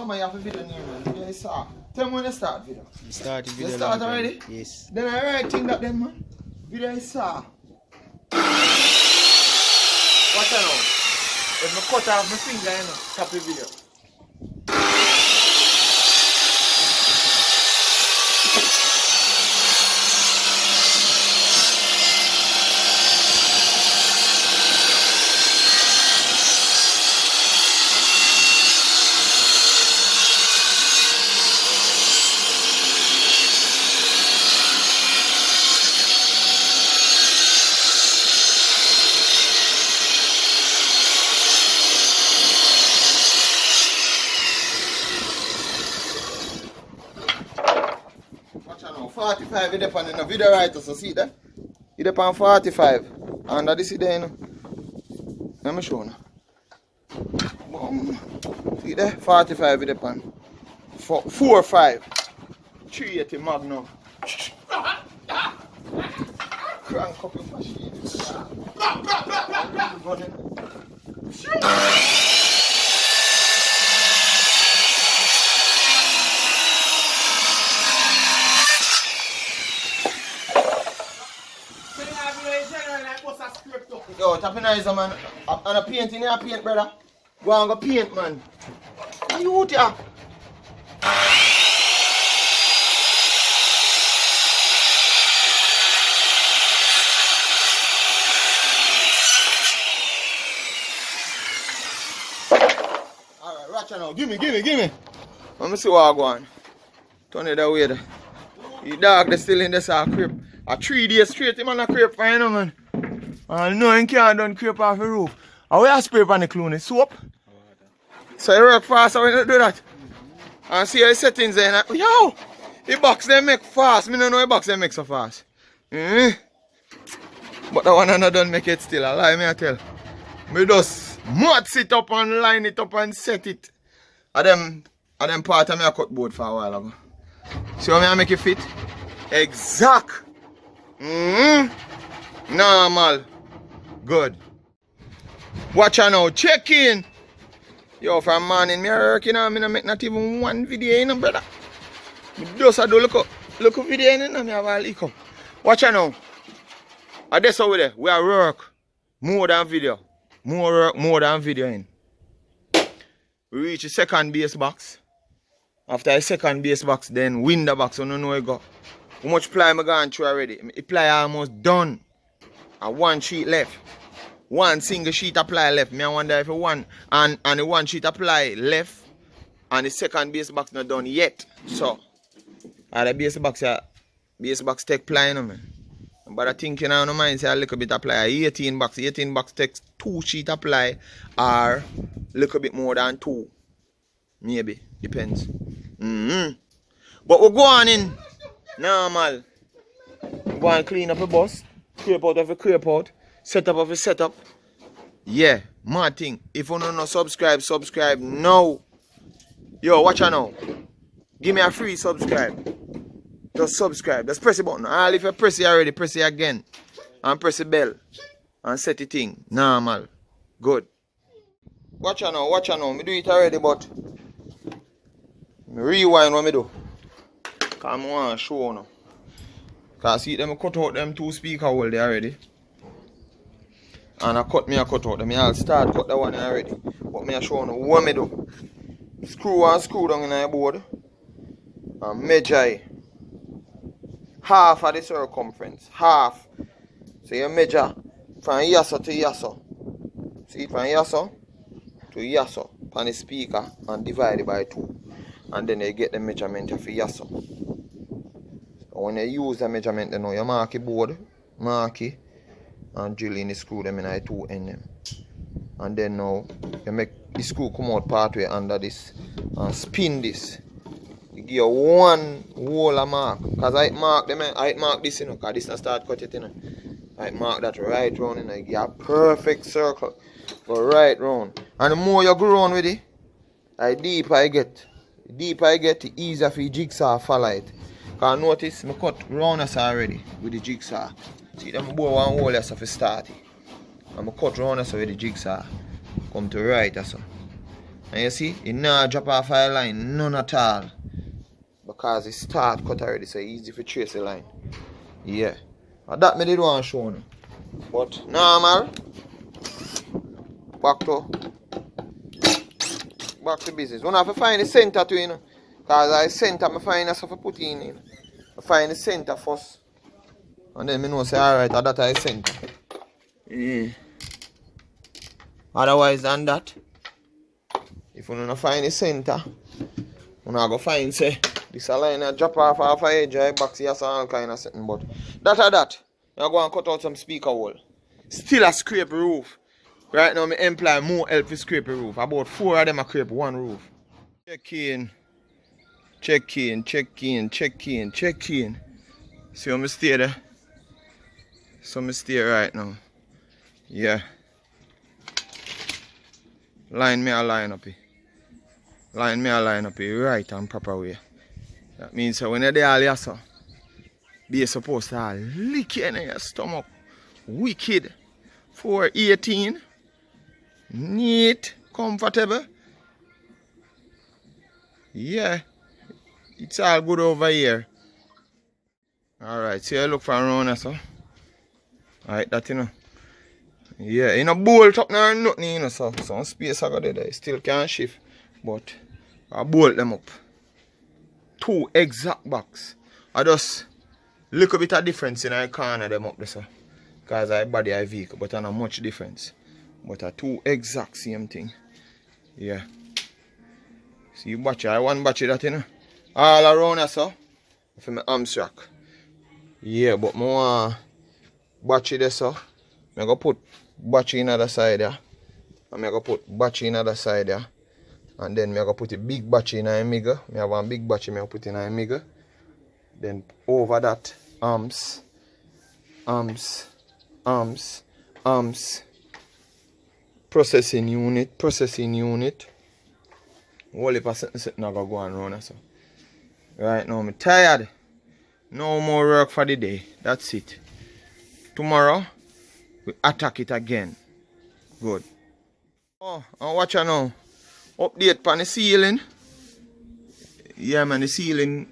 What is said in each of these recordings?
man, you have a video name, man. Video is start. Tell me when you start video. You start video. You start already? Yes. Then I write thing that then, man. Video is start. Watch out now. If I cut off my finger, you know, stop the video. Watch out now, 45 you depend on the video writer, so see that? You depend on 45. And this is there, you know. Let me show you. Boom. See there? 45 you depend. 4 or 5. 380 Magnum. Crank up your machine. Yo, Tapinizer, man. And a paint in your paint, brother. Go and go paint, man. What you out here? Alright, watch out now. Give me. Let me see what I go on. Turn it that way there. The dog they still in this crib. 3 days straight, him on a crepe for you know, man. And no, you can't done crepe off the roof. And we have spray on the clooney soap. So you work fast, so we don't do that. And see how the settings there. Yo! The box they make fast. Me don't know the box they make so fast. But the one I don't make it still. I lie, me I tell. Me just mud sit up and line it up and set it. And them part of me I cut board for a while ago. See how me I make it fit? Exact. Normal. Good. Watch out now. Check in. Yo, from morning, me working on me no make not even one video, you know, brother. Me just do look up video, you know, me have a leak up. Watch out now. And that's how we there. We are work more than video. More work, more than video in. We reach the second base box. After the second base box, then win the box, so no know where you go. How much ply I gone through already? The ply almost done. And 1 sheet left. 1 single sheet of ply left. Me I wonder if one and the 1 sheet of ply left and the second base box not done yet. So the base box take ply, you know, man. But I think you know, no mind say a little bit of ply. 18 box takes 2 sheet of ply or a little bit more than 2. Maybe. Depends. But we'll go on in normal. Go and clean up a bus. Crepe out of a crepe out. Set up of a setup. Yeah, mad thing. If you don't know subscribe now. Yo, watch out now. Give me a free subscribe. Just subscribe. Just press the button. All if you press it already, press it again. And press the bell. And set the thing. Normal. Good. Watch out now. Me do it already, but me rewind what me do. Cause I want to show now. Cause see them cut out them 2 speaker hole there already. And I cut out them. I'll start cut that one already. But me I show now what me do. Screw down in the board. And measure half of the circumference. Half. So you measure from yaso to yaso. See from yaso to yaso on the speaker and divide it by 2. And then you get the measurement of yaso. When you use the measurement, you know, you mark the board, mark it, and drill in the screw them in the 2 end them. And then now you make the screw come out partway under this and spin this. You give you 1 hole a mark. Because I mark this, you know, because this not start cut it, you know. I mark that right round, you know, you get a perfect circle. Go right round. And the more you go round with it, the deeper I get. The deeper I get, the easier for the jigsaw follow it. Because notice, I cut round us already with the jigsaw. See, them bore 1 hole as to start it. And I cut round us with the jigsaw. Come to right as so. And you see, it not drop off a line, none at all. Because it start cut already, so easy to trace the line. Yeah. And that me did want to show you. But normal. Back to business. One have to find the center to, you know. Because I center, I find stuff to put in, you know. I find the center first. And then I know say alright, that I center. Yeah. Otherwise than that, if you don't find the center, you go find say this a line and drop off a edge of box here, so all kind of something. But that, you go and cut out some speaker hole. Still a scrape roof. Right now, I employ more help to scrape the roof. About 4 of them are scrape one roof. Check in. See how I stay there? So I stay right now. Yeah. Line up here. Right and proper way. That means so when you're there all here, so be supposed to lick in your stomach. Wicked. 418. Neat. Comfortable. Yeah. It's all good over here. Alright, so you look for around here, so. Alright, that you know. Yeah, you know, bolt up now nothing, you know, so some space I got there. Still can't shift. But I bolt them up. 2 exact box. I just look a bit of difference in the corner them up there, so. Because I body I vehicle, but I not much difference. But I 2 exact same thing. Yeah. See battery, I one battery that, you know. All around here, so. For my arms rack. Yeah, but more battery there, so. I'm going to put battery in the other side there. And I'm going to put battery in the other side there. And then I'm going to put a big battery in the middle. I have one big battery I'm put in the middle. Then over that, arms. Processing unit. Whole heap of something not going to go on around. So. Right now, I'm tired. No more work for the day. That's it. Tomorrow, we attack it again. Good. Oh, and watch out now. Update on the ceiling. Yeah, man, the ceiling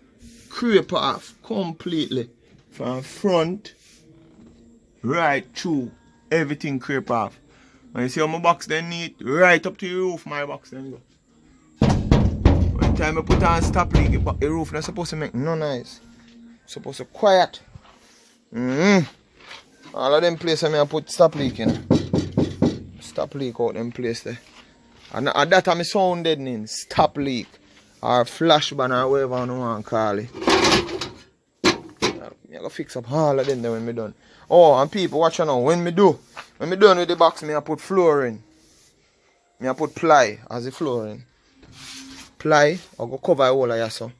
creep off completely. From front, right through. Everything creep off. And you see how my box then neat? Right up to the roof, my box then go. One time I put on stop leak, the roof not supposed to make no noise. Supposed to quiet. All of them places I put stop leak in. Stop leak out them place there. And at that time I sound deadening. Stop leak. Or flash ban or whatever I want to call it. I'm going to fix up all of them there when I'm done. Oh, and people watch now. When I'm done with the box, I put flooring. I put ply as the flooring. Ply, I go cover all of this. So.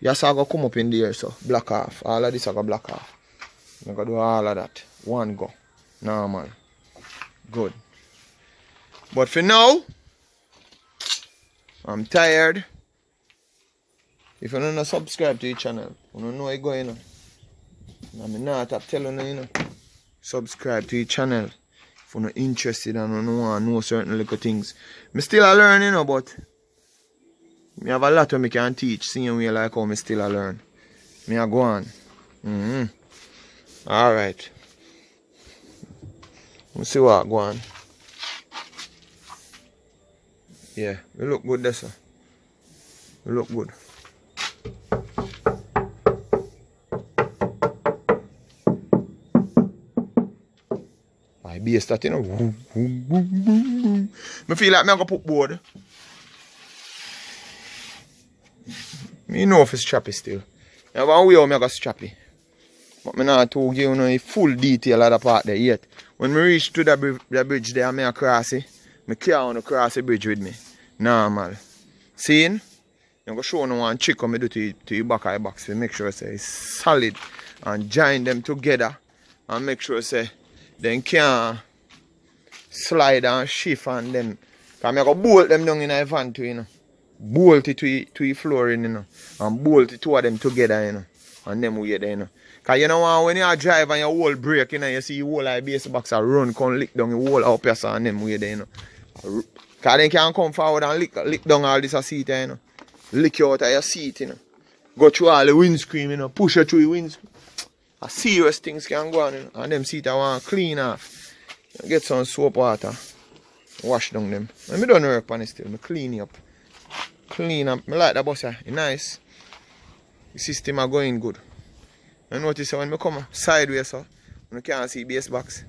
Yes, I go come up in there, so block off. All of this I go block off. I go do all of that. One go. Normal. Good. But for now, I'm tired. If you don't subscribe to the channel, you don't know what's going on. I'm not telling you, subscribe to the channel. If you're not interested and you don't want to know certain little things. I'm still learning, but I have a lot of me can teach, seeing way like how I still learn. I go on. Alright. Let's see what go on. Yeah, we look good there, sir. We look good. I be a start, you know. I feel like I'm going to put board. I know if it's strappy still. I have one way I'm going to strappy. But I not to give you a full detail of the part there yet. When I reach to the bridge there, I'm going to cross it. I can't cross the bridge with me. Normal. Seeing? I'm going to show you one trick I do to the back of the box to make sure it's solid. And join them together. And make sure they can't slide and shift and them. Because I'm going to bolt them down in the van too, you know. Bolt it to the flooring, you know. And bolt the two of them together, you know. And them way there, you know. Because you know when you drive and your whole brake, you know, you see your whole base box run, come lick down your whole up here, and them way there, you know. Cause they can come forward and lick down all this a seat, you know. Lick you out of your seat, you know. Go through all the windscreen, you know. Push you through the windscreen. A serious things can go on, you know. And them seats I want to clean off. Get some soap water. Wash down them. And I don't work on it still. I clean it up. Clean up. I like the bus, it's nice. The system are going good. I notice when I come sideways, so you can't see base box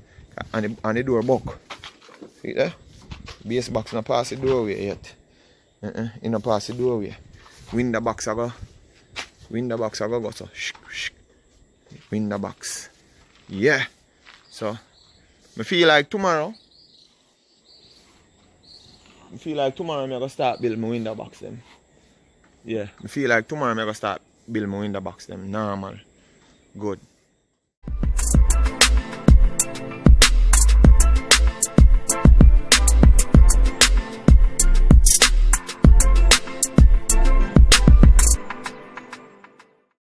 and the door buck. See there? Base box not pass the doorway yet. It not pass the doorway. Window box I go. Window box I go so. Window box. Yeah. So I feel like tomorrow I'm going to start building my window box them. Yeah. I feel like tomorrow I'm going to start building my window box them. Normal. Good.